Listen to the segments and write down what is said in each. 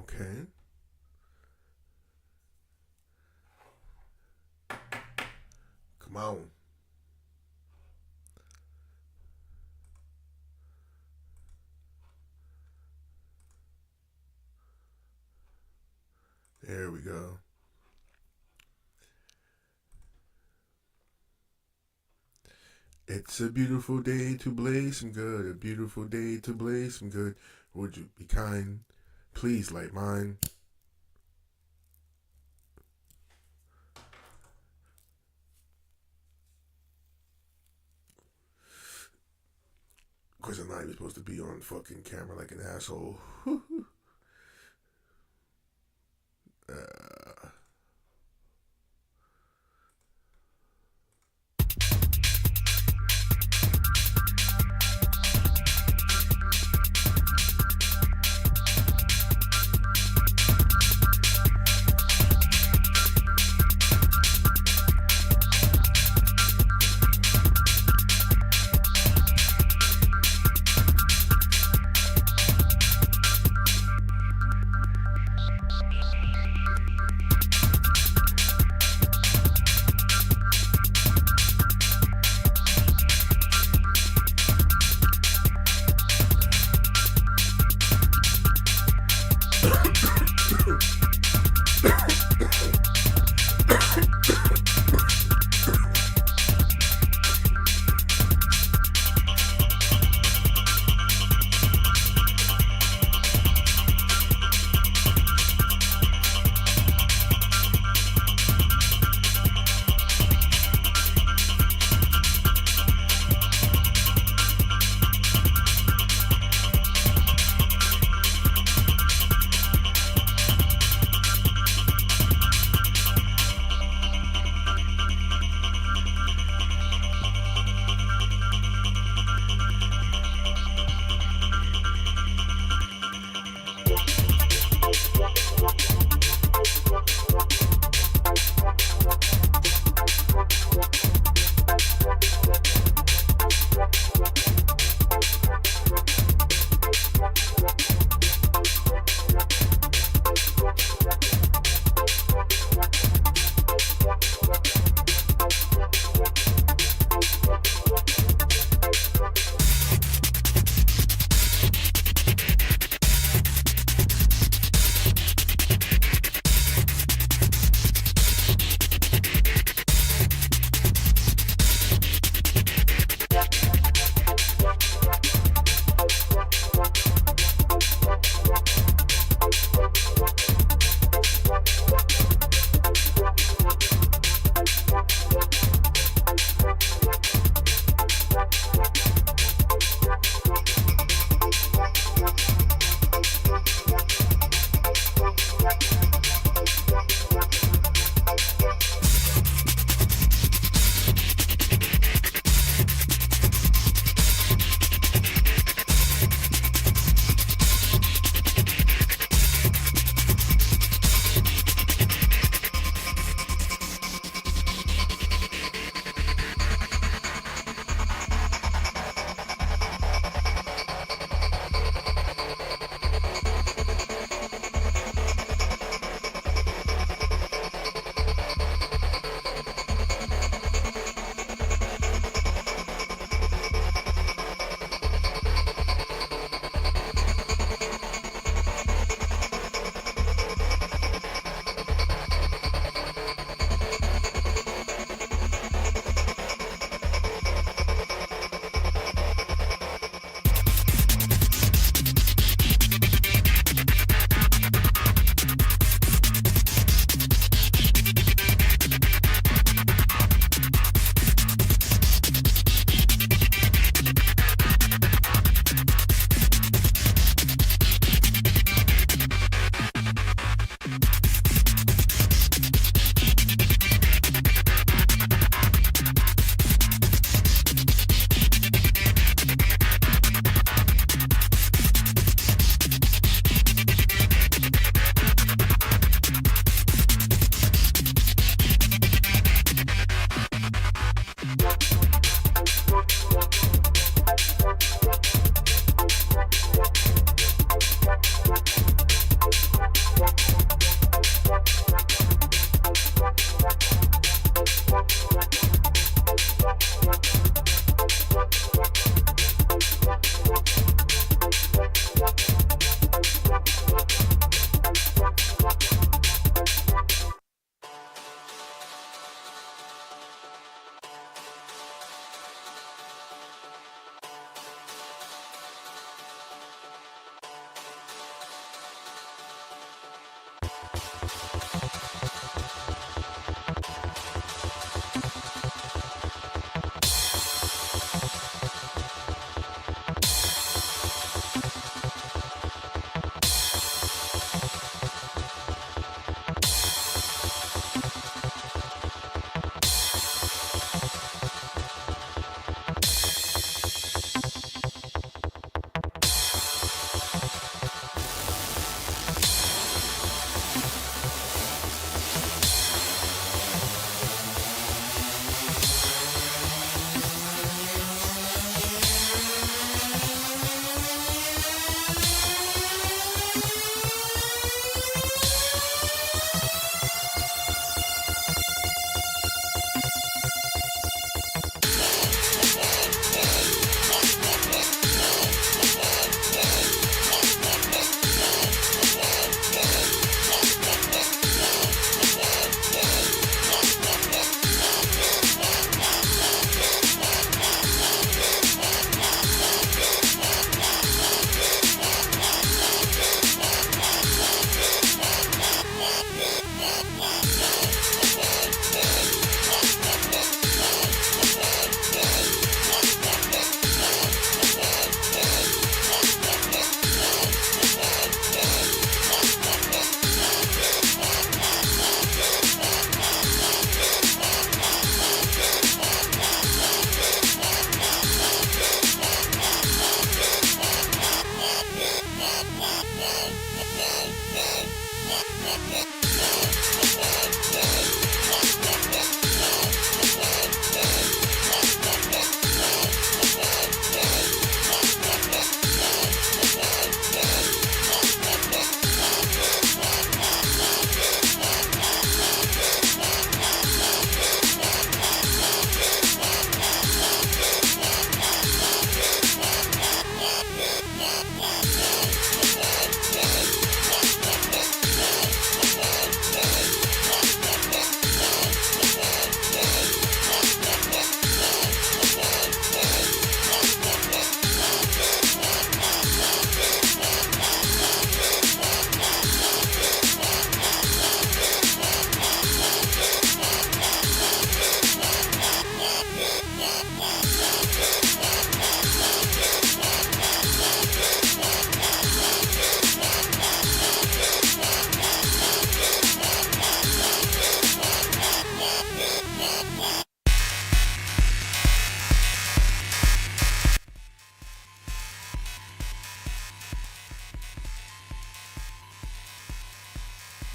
Okay. Come on. There we go. It's a beautiful day to blaze some good. A beautiful day to blaze some good. Would you be kind? Please light mine. Of course, I'm not even supposed to be on fucking camera like an asshole. uh,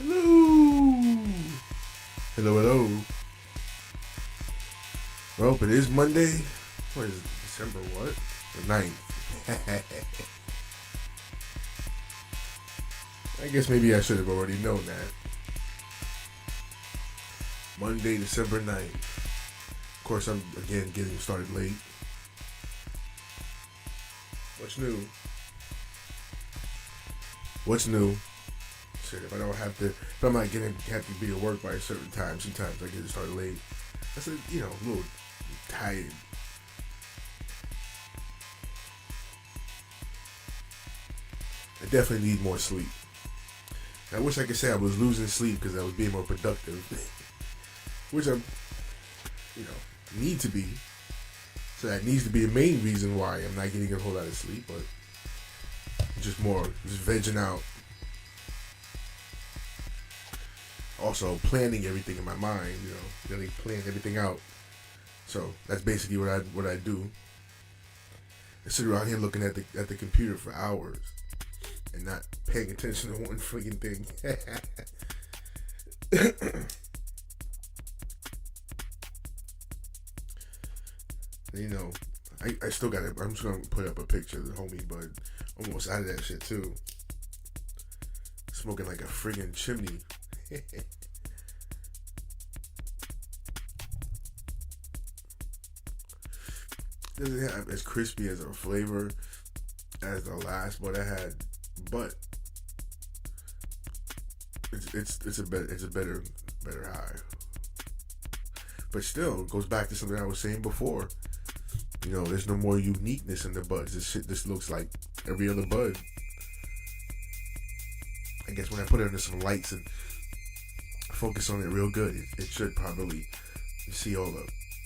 Hello. Hello, hello. Well, it is Monday. What is it? December what? The 9th. I guess maybe I should have already known that. Monday, December 9th. Of course, I'm again getting started late. What's new? What's new? Shit, if I don't have to, if I'm not getting have to be at work by a certain time, sometimes I get started late. That's a little tired. I definitely need more sleep. I wish I could say I was losing sleep because I was being more productive, which I, need to be. So that needs to be the main reason why I'm not getting a whole lot of sleep, but just vegging out. Also planning everything in my mind, really plan everything out. So that's basically what I do. I sit around here looking at the computer for hours and not paying attention to one freaking thing. I still got it. I'm just gonna put up a picture of the homie, but almost out of that shit too. Smoking like a friggin' chimney. Doesn't have as crispy as a flavor as the last one I had, but it's a better high. But still, it goes back to something I was saying before. There's no more uniqueness in the buds. This shit just looks like every other bud. I guess when I put it under some lights and focus on it real good, it should probably see all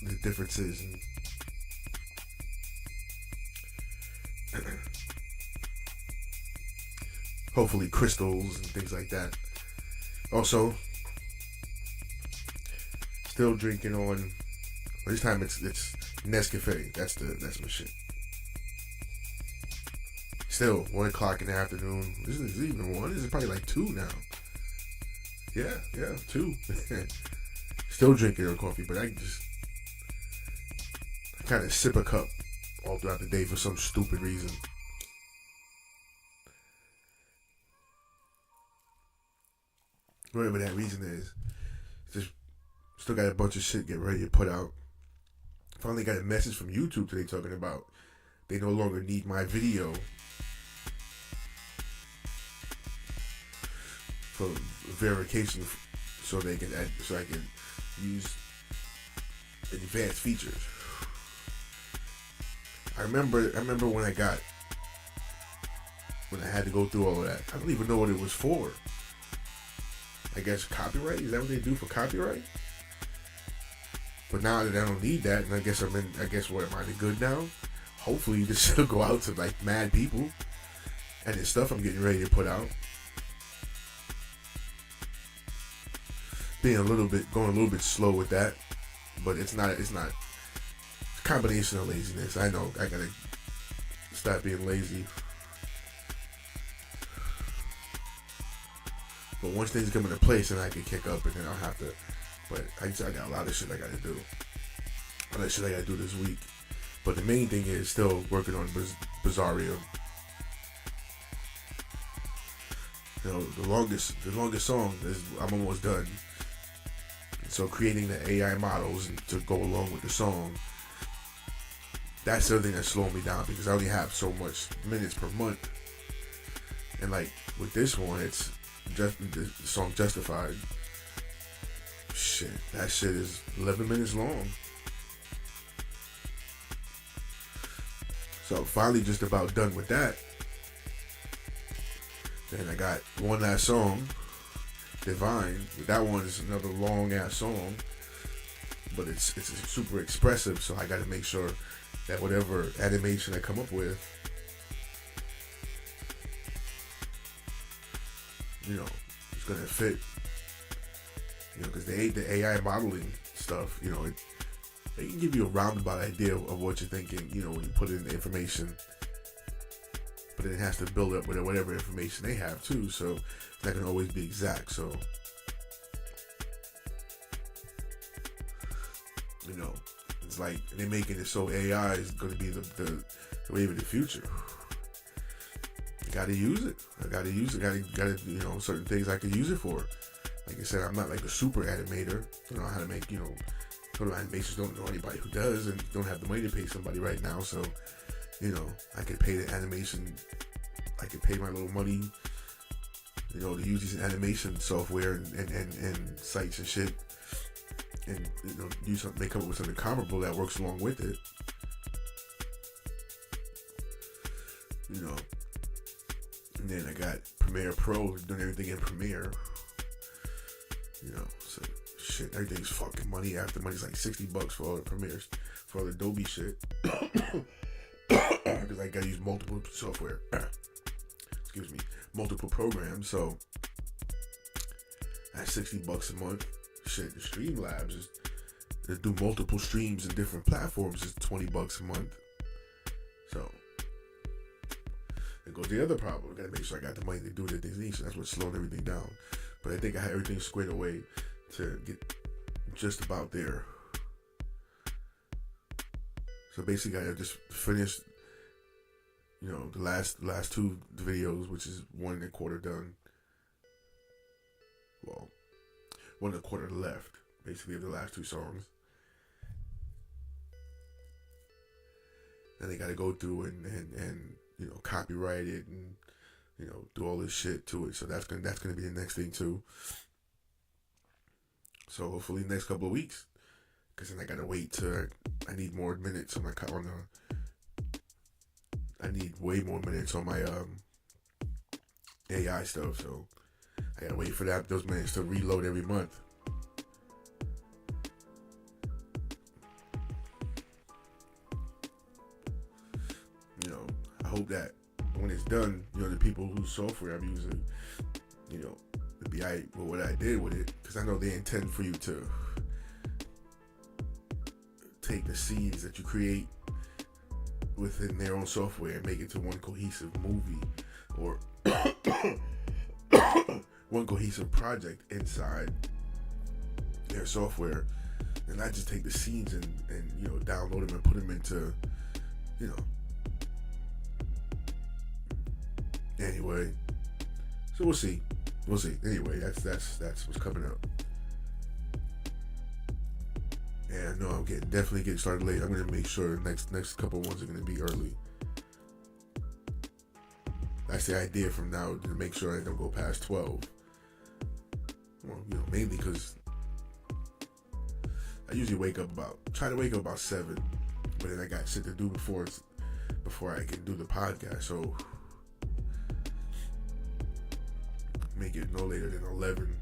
the differences and hopefully crystals and things like that. Also, still drinking on. This time it's Nescafe. That's my shit. Still 1 o'clock in the afternoon. Is it even 1? Is it probably like 2 now? Yeah, 2. Still drinking coffee, but I kind of sip a cup all throughout the day for some stupid reason. Whatever that reason is. Just still got a bunch of shit getting ready to put out. Finally got a message from YouTube today talking about they no longer need my video for verification, so I can use advanced features. I remember when I had to go through all of that. I don't even know what it was for. I guess copyright? Is that what they do for copyright? But now that I don't need that, and I guess am I good now? Hopefully this will go out to like mad people. And the stuff I'm getting ready to put out. Going a little bit slow with that. But it's not a combination of laziness. I know I gotta stop being lazy. But once things come into place, then I can kick up, and then I'll have to. But I got a lot of shit I gotta do. A lot of shit I gotta do this week. But the main thing is still working on Bizarrio. The longest song is I'm almost done. So creating the AI models to go along with the song, that's the thing that's slowing me down because I only have so much minutes per month. And like with this one, it's just the song Justified. Shit, that shit is 11 minutes long. So finally just about done with that. Then I got one last song, Divine. That one is another long ass song, but it's super expressive. So I got to make sure that whatever animation I come up with, it's gonna fit. Because the AI modeling stuff, they can give you a roundabout idea of what you're thinking, when you put in the information. But then it has to build up with whatever information they have too. So it's not gonna always be exact. So it's like they're making it so AI is gonna be the wave of the future. I gotta use it. Gotta certain things I can use it for. Like I said, I'm not like a super animator. Don't know how to make, total animations. Don't know anybody who does, and don't have the money to pay somebody right now. So, I could pay the animation. I could pay my little money, to use these animation software and sites and shit, and do something, come up with something comparable that works along with it. And then I got Premiere Pro, doing everything in Premiere. So shit, everything's fucking money. After money's like $60 for all the Premieres, for all the Adobe shit. Because I gotta use multiple software. Excuse me, multiple programs. So that's $60 a month. Shit, the Streamlabs is to do multiple streams in different platforms is $20 a month. So it goes the other problem. I gotta make sure I got the money to do the things need. So that's what's slowing everything down. But I think I had everything squared away to get just about there. So basically, I just finished, the last two videos, which is 1.25 done. Well, 1.25 left, basically, of the last two songs. And they got to go through and copyright it and do all this shit to it. So that's gonna be the next thing too. So hopefully next couple of weeks, because then I gotta wait till I need more minutes on I need way more minutes on my AI stuff. So I gotta wait for those minutes to reload every month. I hope that when it's done, the people whose software I'm using, to be with what I did with it, because I know they intend for you to take the scenes that you create within their own software and make it to one cohesive movie or one cohesive project inside their software, and not just take the scenes and download them and put them into Anyway, so we'll see. Anyway, that's what's coming up. And I know I'm definitely getting started late. I'm gonna make sure the next couple ones are gonna be early. That's the idea from now, to make sure I don't go past 12. Well, mainly because I usually try to wake up about 7, but then I got shit to do before I can do the podcast. So make it no later than 11,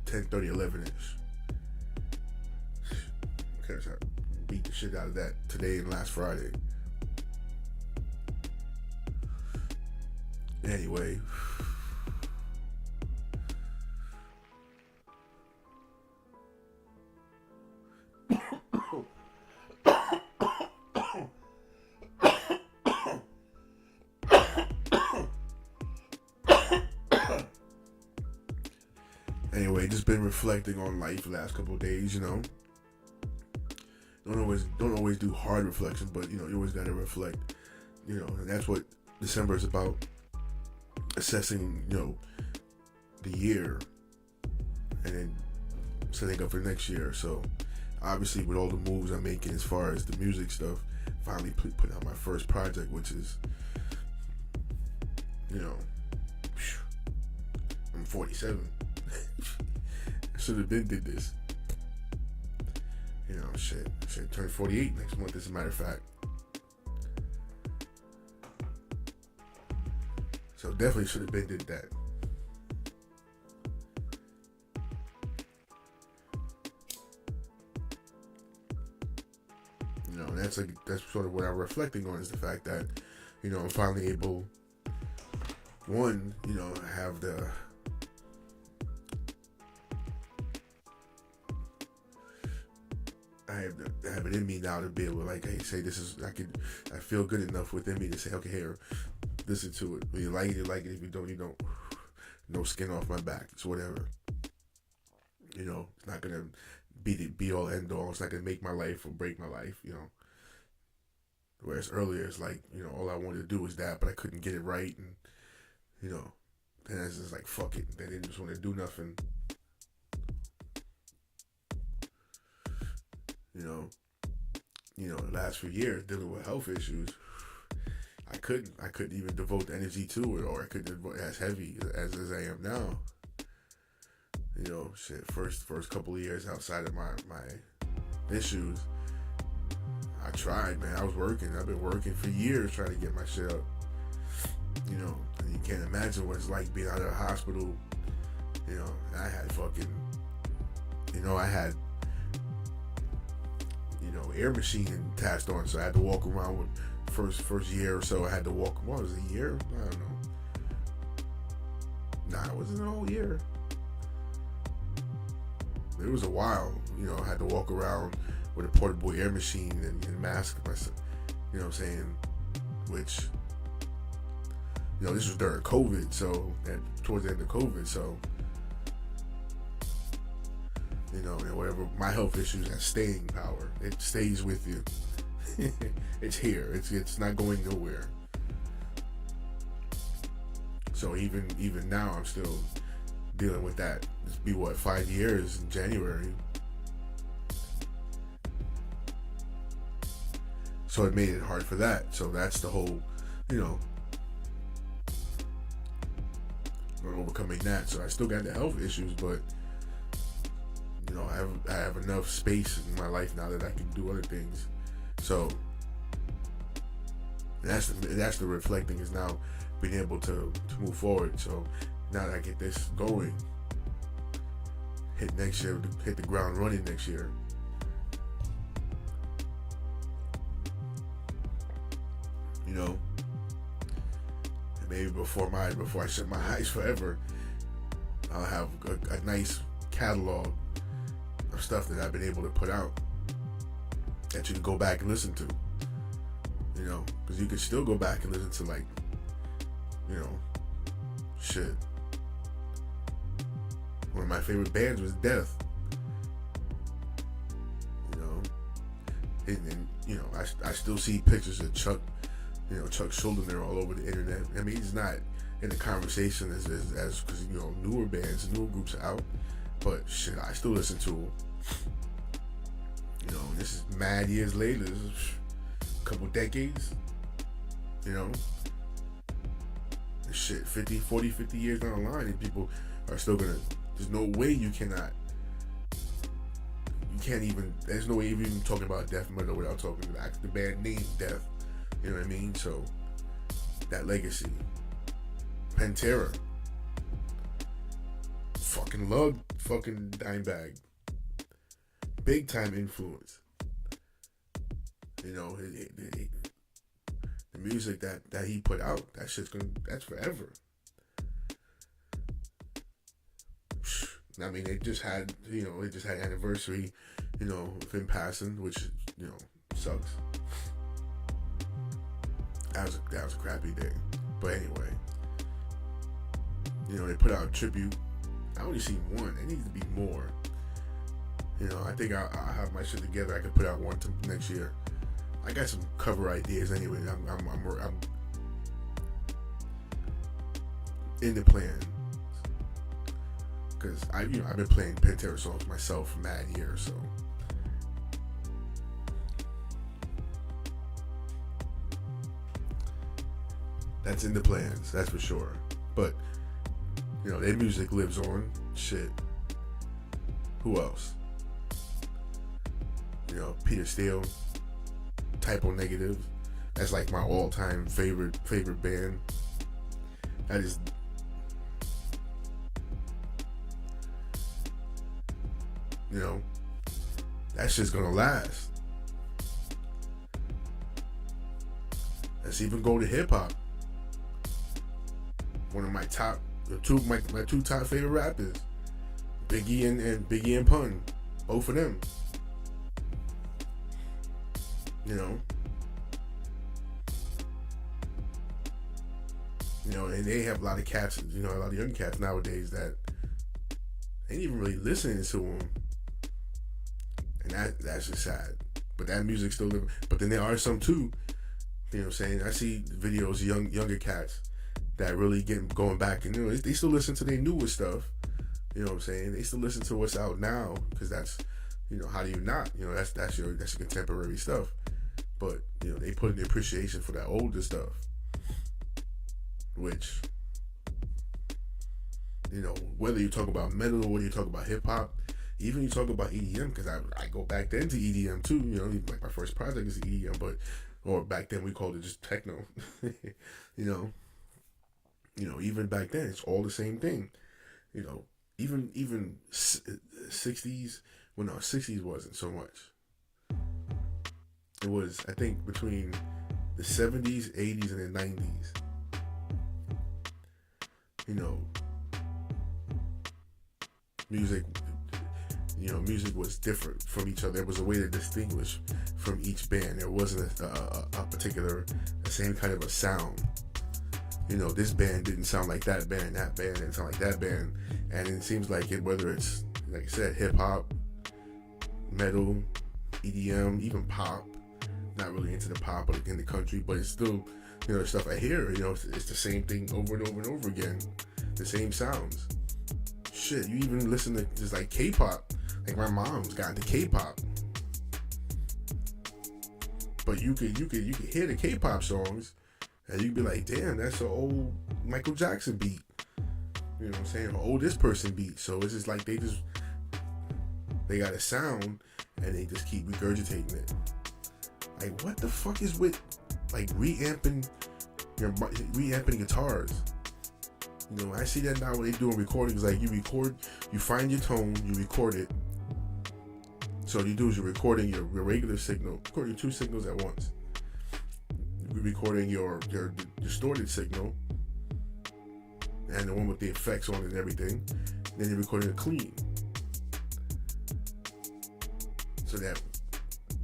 10:30, 11-ish. Okay, so I beat the shit out of that today and last Friday. Anyway. Anyway, just been reflecting on life the last couple of days, Don't always do hard reflection, but you always gotta reflect, and that's what December is about. Assessing, the year and then setting up for next year. So obviously with all the moves I'm making as far as the music stuff, finally put out my first project, which is, I'm 47. I should have been did this. Shit, turn 48 next month, as a matter of fact. So definitely should have been did that. That's sort of what I'm reflecting on, is the fact that, I'm finally able, one, have the I have it in me now to be able to like, hey, say this is I feel good enough within me to say, okay, here, listen to it. If you like it, you like it. If you don't, you don't. No skin off my back. It's whatever. You know, it's not gonna be the be all end all. It's not gonna make my life or break my life. You know. Whereas earlier, it's like, you know, all I wanted to do was that, but I couldn't get it right, and you know, then it's just like fuck it. Then they just want to do nothing. The last few years dealing with health issues, I couldn't even devote the energy to it, or I couldn't devote as heavy as I am now. You know, shit. First couple of years outside of my issues, I tried, man. I was working. I've been working for years trying to get my shit up. You know, and you can't imagine what it's like being out of the hospital. You know, I had fucking, I had, air machine attached on, so I had to walk around with first year or so. I had to walk. What was it, a year? I don't know. Nah, it wasn't a whole year. It was a while. I had to walk around with a portable air machine and mask myself. You know what I'm saying? Which, this was during COVID, so towards the end of COVID, so and whatever, my health issues have staying power. It stays with you. It's here. It's not going nowhere. So even now, I'm still dealing with that. It's be 5 years in January. So it made it hard for that. So that's the whole, overcoming that. So I still got the health issues, but I have enough space in my life now that I can do other things. So that's the reflecting, is now being able to move forward. So now that I get this going, hit the ground running next year. And maybe before I shut my eyes forever, I'll have a nice catalog of stuff that I've been able to put out that you can go back and listen to. Because you can still go back and listen to, like, shit. One of my favorite bands was Death. And I still see pictures of Chuck Schuldiner all over the internet. I mean, he's not in the conversation as because newer bands and newer groups are out, but shit, I still listen to him. This is mad years later. This is a couple decades. Shit, 50 years down the line, and people are still gonna. There's no way you can't even. There's no way you're even talking about Death Metal without talking about the band name Death. You know what I mean? So that legacy. Pantera. Fucking love fucking Dimebag. Big time influence. The music that he put out, that's forever. I mean, they just had anniversary, of him passing, which, sucks. That was a crappy day. But anyway, they put out a tribute. I only seen one. There needs to be more. I think I'll have my shit together. I could put out one next year. I got some cover ideas anyway. I'm in the plan, because I've been playing Pantera songs myself for mad years, so. That's in the plans, that's for sure. But, their music lives on. Shit. Who else? Peter Steele, Typo Negative. That's like my all-time favorite band. That is. That shit's gonna last. Let's even go to hip-hop. One of my two top favorite rappers, Biggie and Pun, both of them. You know, and they have a lot of cats. A lot of young cats nowadays that ain't even really listening to them, and that's just sad. But that music's still living. But then there are some too. You know what I'm saying? I see videos of younger cats that really going back, and they still listen to their newer stuff. You know what I'm saying? They still listen to what's out now because that's, how do you not? That's your contemporary stuff. But they put in the appreciation for that older stuff, which whether you talk about metal or whether you talk about hip hop, even you talk about EDM, because I go back then to EDM too. Like my first project is EDM, or back then we called it just techno. Even back then it's all the same thing. Even 60s. Well, no, 60s wasn't so much. It was, I think, between the 70s, 80s, and the 90s. Music was different from each other. There was a way to distinguish from each band. There wasn't a particular, the same kind of a sound. This band didn't sound like that band didn't sound like that band. And it seems like whether it's, like I said, hip hop, metal, EDM, even pop, not really into the pop or in the country, but it's still, the stuff I hear, it's the same thing over and over and over again. The same sounds. Shit, you even listen to just like K-pop. Like my mom's got into K-pop. But you could hear the K-pop songs and you'd be like, damn, that's an old Michael Jackson beat. You know what I'm saying? Or old this person beat. So it's just like they got a sound and they just keep regurgitating it. Like, what the fuck is with like reamping guitars? I see that now when they doing recordings. Like you find your tone, you record it. So what you do is you're recording your regular signal, recording two signals at once. You're recording your distorted signal and the one with the effects on it and everything. Then you're recording it clean. So that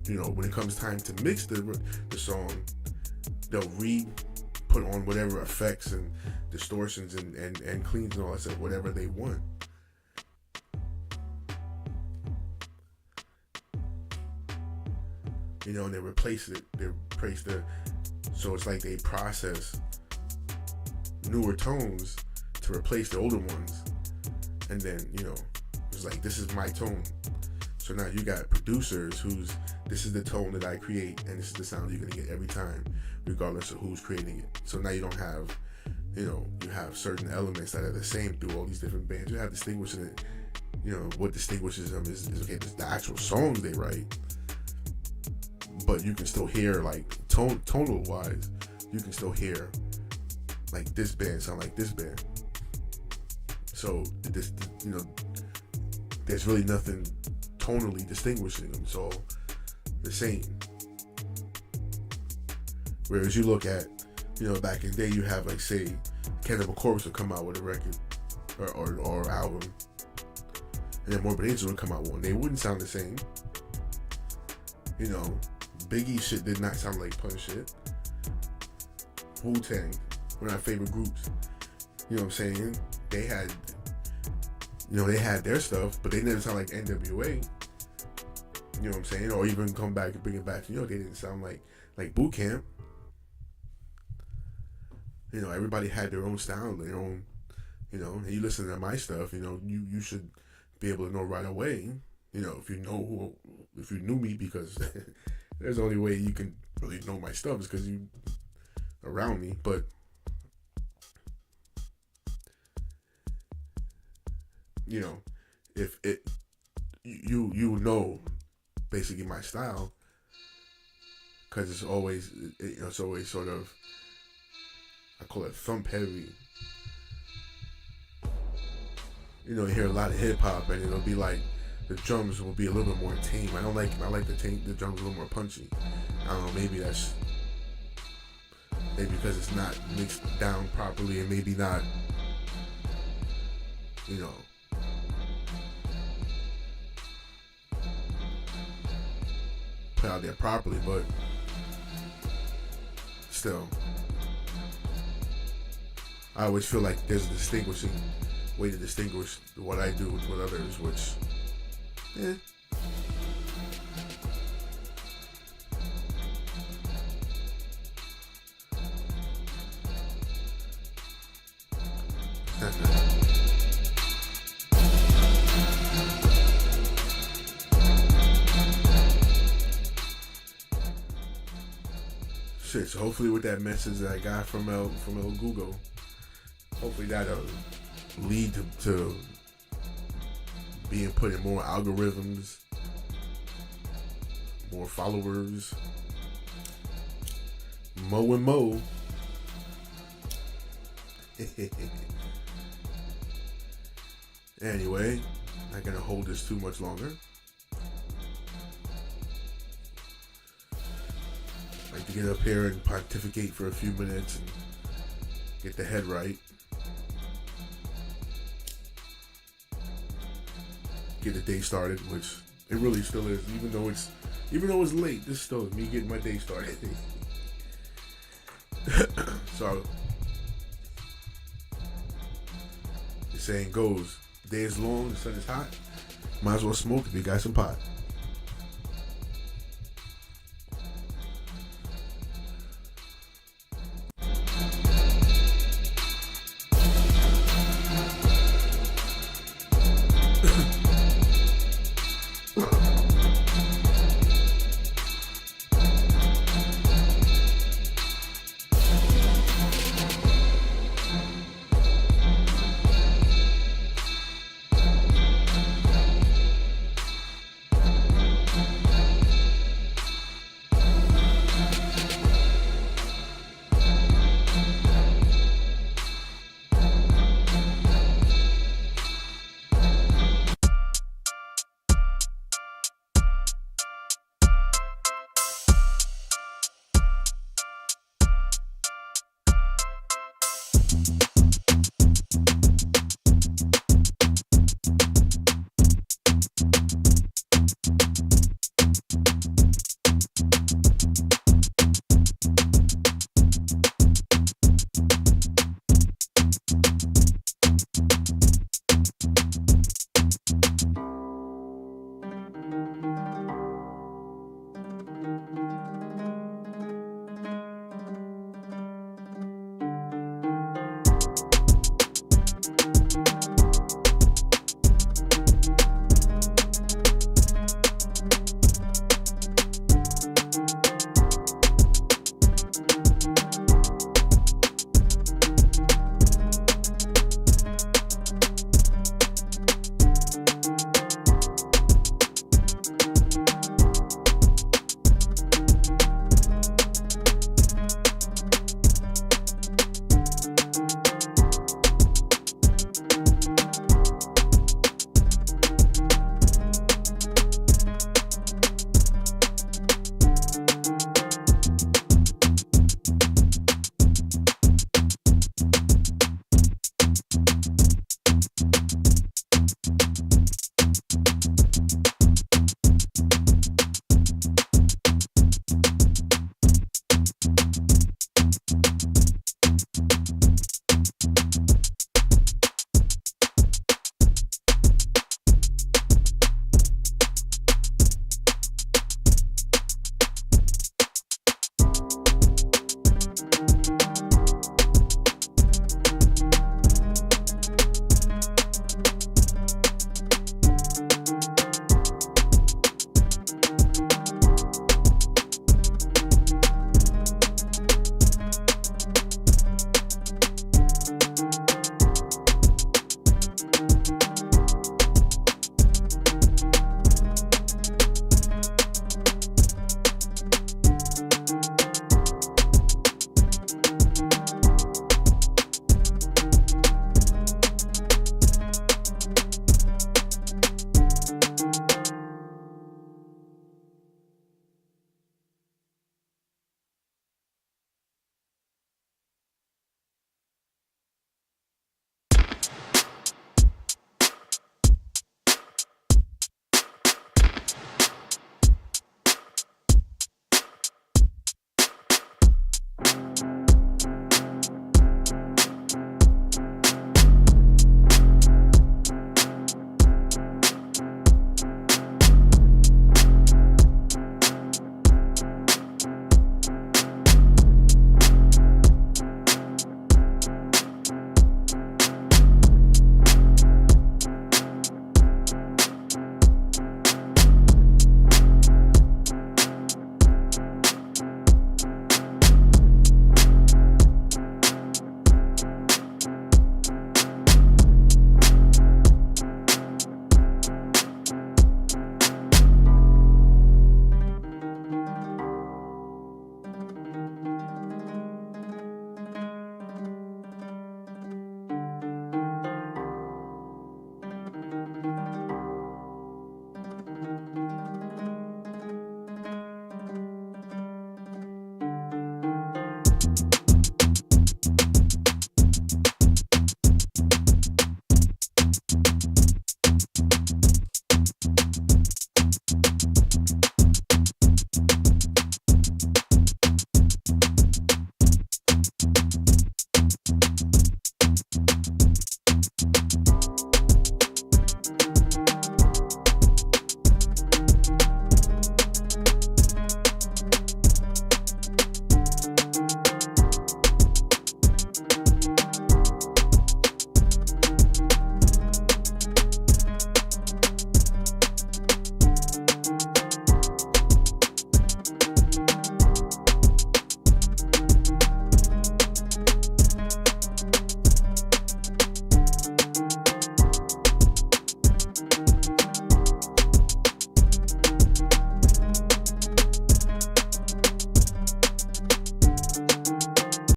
when it comes time to mix the song, they'll put on whatever effects and distortions and cleans and all that stuff, whatever they want. And they replace it. So it's like they process newer tones to replace the older ones. And then, it's like, this is my tone. So now you got producers this is the tone that I create, and this is the sound you're going to get every time, regardless of who's creating it. So now you don't have, you have certain elements that are the same through all these different bands. You have distinguishing it. What distinguishes them is okay, the actual songs they write. But you can still hear, like, tonal wise, you can still hear, like, this band sound like this band. So, there's really nothing tonally distinguishing them. It's all the same. Whereas you look at, back in the day, you have, like, say, Cannibal Corpse would come out with a record or album, and then Morbid Angel would come out with one. They wouldn't sound the same. Biggie shit did not sound like Pun shit. Wu-Tang, one of our favorite groups. You know what I'm saying? They had, they had their stuff, but they didn't sound like NWA. You know what I'm saying? Or even come back and bring it back. They didn't sound like Boot Camp. Everybody had their own style, their own, and you listen to my stuff, you should be able to know right away, if you knew me, because there's the only way you can really know my stuff is because you around me. But if it you know basically my style, because it's always sort of, I call it thump heavy. You hear a lot of hip hop and it'll be like the drums will be a little bit more tame. I like the drums a little more punchy. I don't know, maybe because it's not mixed down properly, and maybe not, put out there properly. But still, I always feel like there's a distinguishing way to distinguish what I do with others, which, yeah. Shit, so hopefully with that message that I got from El Google, hopefully that'll lead to being put in more algorithms, more followers, Mo and Mo. Anyway, not gonna hold this too much longer. Like to get up here and pontificate for a few minutes and get the head right. Get the day started, which it really still is, even though it's late. This still is me getting my day started. So the saying goes, the day is long, the sun is hot. Might as well smoke if you got some pot.